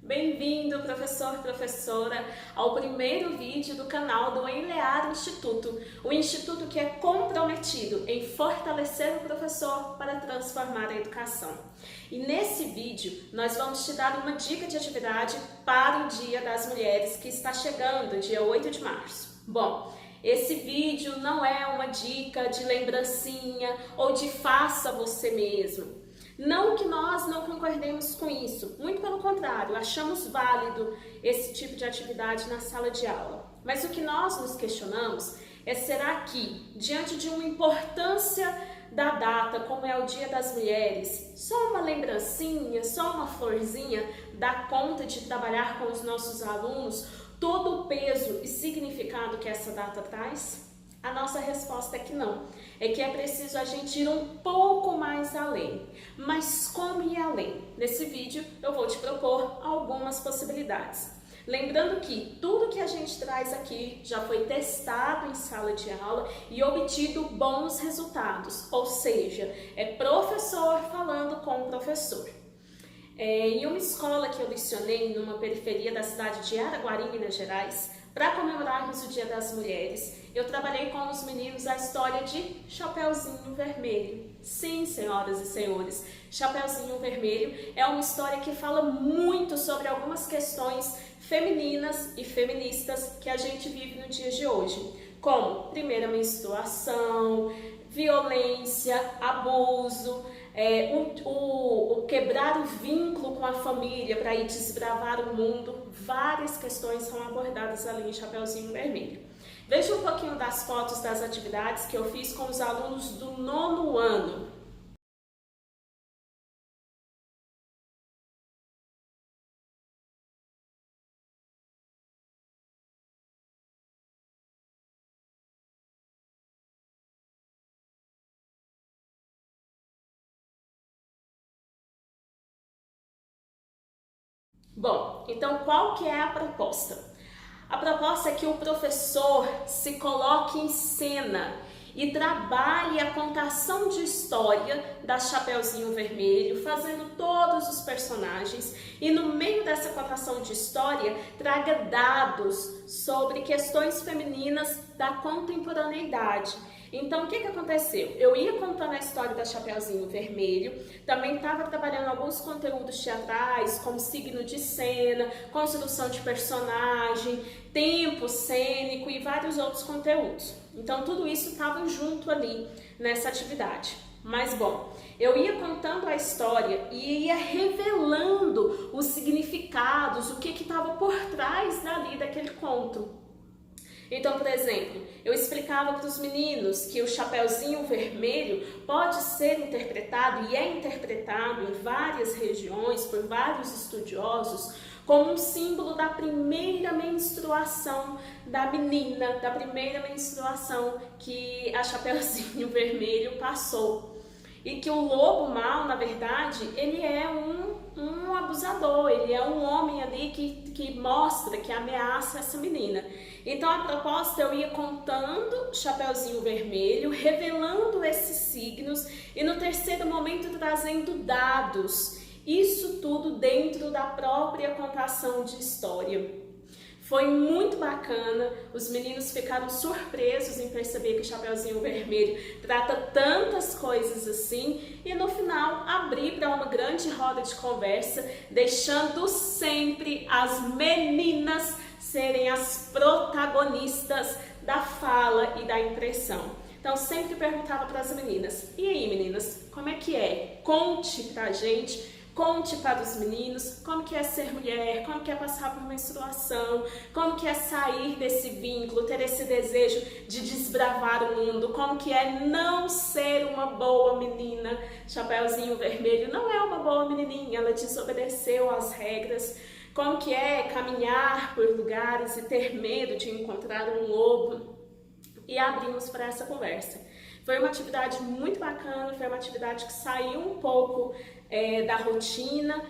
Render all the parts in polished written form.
Bem-vindo, professor, professora, ao primeiro vídeo do canal do Enlear Instituto, o instituto que é comprometido em fortalecer o professor para transformar a educação. E nesse vídeo, nós vamos te dar uma dica de atividade para o Dia das Mulheres, que está chegando, dia 8 de março. Bom, esse vídeo não é uma dica de lembrancinha ou de faça você mesmo. Não que nós não concordemos com isso, muito pelo contrário, achamos válido esse tipo de atividade na sala de aula. Mas o que nós nos questionamos é: será que, diante de uma importância da data, como é o Dia das Mulheres, só uma lembrancinha, só uma florzinha dá conta de trabalhar com os nossos alunos todo o peso e significado que essa data traz? A nossa resposta é que não, é que é preciso a gente ir um pouco mais além. Mas como ir além? Nesse vídeo eu vou te propor algumas possibilidades. Lembrando que tudo que a gente traz aqui já foi testado em sala de aula e obtido bons resultados, ou seja, é professor falando com professor. Em uma escola que eu lecionei numa periferia da cidade de Araguari, Minas Gerais, para comemorarmos o Dia das Mulheres, eu trabalhei com os meninos a história de Chapeuzinho Vermelho. Sim, senhoras e senhores, Chapeuzinho Vermelho é uma história que fala muito sobre algumas questões femininas e feministas que a gente vive no dia de hoje, como primeira menstruação, violência, abuso, o quebrar o vínculo com a família para ir desbravar o mundo. Várias questões são abordadas ali em Chapeuzinho Vermelho. Veja um pouquinho das fotos das atividades que eu fiz com os alunos do 9º ano. Bom, então qual que é a proposta? A proposta é que o professor se coloque em cena e trabalhe a contação de história da Chapeuzinho Vermelho, fazendo todos os personagens, e no meio dessa contação de história traga dados sobre questões femininas da contemporaneidade. Então, o que aconteceu? Eu ia contando a história da Chapeuzinho Vermelho, também estava trabalhando alguns conteúdos teatrais, como signo de cena, construção de personagem, tempo cênico e vários outros conteúdos. Então, tudo isso estava junto ali nessa atividade. Mas, bom, eu ia contando a história e ia revelando os significados, o que estava por trás dali daquele conto. Então, por exemplo, eu explicava para os meninos que o Chapeuzinho Vermelho pode ser interpretado e é interpretado em várias regiões por vários estudiosos como um símbolo da primeira menstruação da menina, da primeira menstruação que a Chapeuzinho Vermelho passou. E que o lobo mau, na verdade, ele é um abusador, ele é um homem ali que mostra, que ameaça essa menina. Então a proposta, eu ia contando Chapeuzinho Vermelho, revelando esses signos e no terceiro momento trazendo dados. Isso tudo dentro da própria contação de história. Foi muito bacana, os meninos ficaram surpresos em perceber que o Chapeuzinho Vermelho trata tantas coisas assim, e no final abri para uma grande roda de conversa, deixando sempre as meninas serem as protagonistas da fala e da impressão. Então sempre perguntava para as meninas: e aí, meninas, como é que é? Conte pra gente. Conte para os meninos como que é ser mulher, como que é passar por menstruação, como que é sair desse vínculo, ter esse desejo de desbravar o mundo, como que é não ser uma boa menina. Chapeuzinho Vermelho não é uma boa menininha, ela desobedeceu às regras. Como que é caminhar por lugares e ter medo de encontrar um lobo. E abrimos para essa conversa. Foi uma atividade muito bacana, foi uma atividade que saiu um pouco da rotina,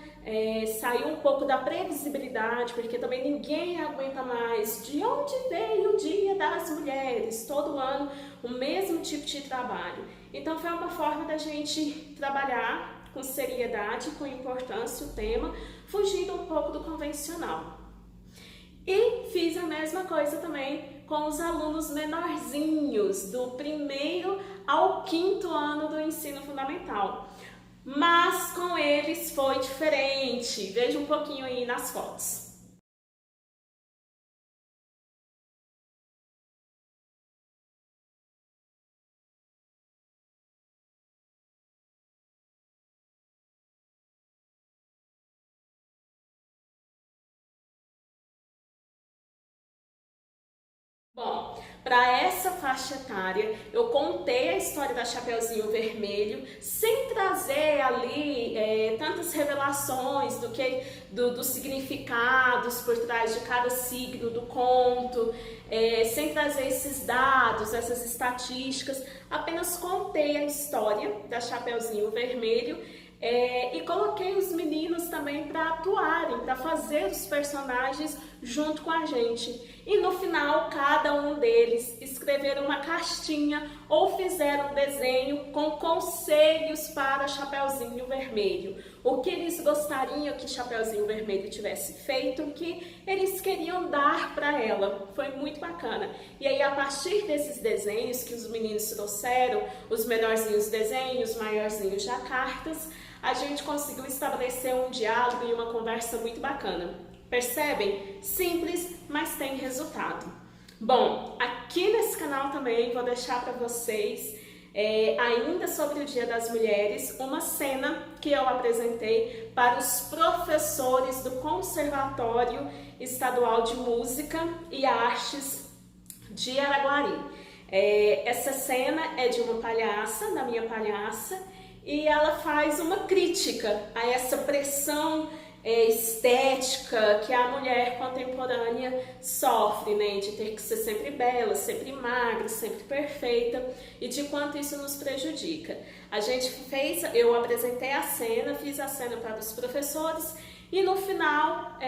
saiu um pouco da previsibilidade, porque também ninguém aguenta mais de onde veio o Dia das Mulheres, todo ano o mesmo tipo de trabalho. Então foi uma forma da gente trabalhar com seriedade, com importância o tema, fugindo um pouco do convencional. E fiz a mesma coisa também com os alunos menorzinhos, do 1º ao 5º ano do ensino fundamental. Mas com eles foi diferente. Veja um pouquinho aí nas fotos. Bom, para essa faixa etária, eu contei a história da Chapeuzinho Vermelho, sem trazer ali tantas revelações dos significados por trás de cada signo do conto, sem trazer esses dados, essas estatísticas. Apenas contei a história da Chapeuzinho Vermelho e coloquei os meninos também para atuarem, para fazer os personagens junto com a gente. E no final, cada um deles escreveram uma cartinha ou fizeram um desenho com conselhos para Chapeuzinho Vermelho. O que eles gostariam que Chapeuzinho Vermelho tivesse feito, o que eles queriam dar para ela. Foi muito bacana. E aí, a partir desses desenhos que os meninos trouxeram, os menorzinhos desenhos, os maiorzinhos já cartas, a gente conseguiu estabelecer um diálogo e uma conversa muito bacana. Percebem? Simples, mas tem resultado. Bom, aqui nesse canal também vou deixar para vocês, ainda sobre o Dia das Mulheres, uma cena que eu apresentei para os professores do Conservatório Estadual de Música e Artes de Araguari. Essa cena é de uma palhaça, da minha palhaça, e ela faz uma crítica a essa pressão estética que a mulher contemporânea sofre, né? De ter que ser sempre bela, sempre magra, sempre perfeita, e de quanto isso nos prejudica. Eu apresentei a cena, fiz a cena para os professores e no final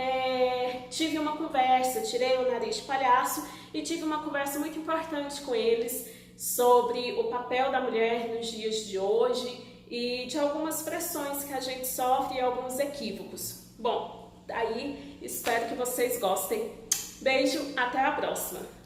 tive uma conversa, tirei o nariz de palhaço e tive uma conversa muito importante com eles sobre o papel da mulher nos dias de hoje e de algumas pressões que a gente sofre e alguns equívocos. Bom, daí espero que vocês gostem. Beijo, até a próxima!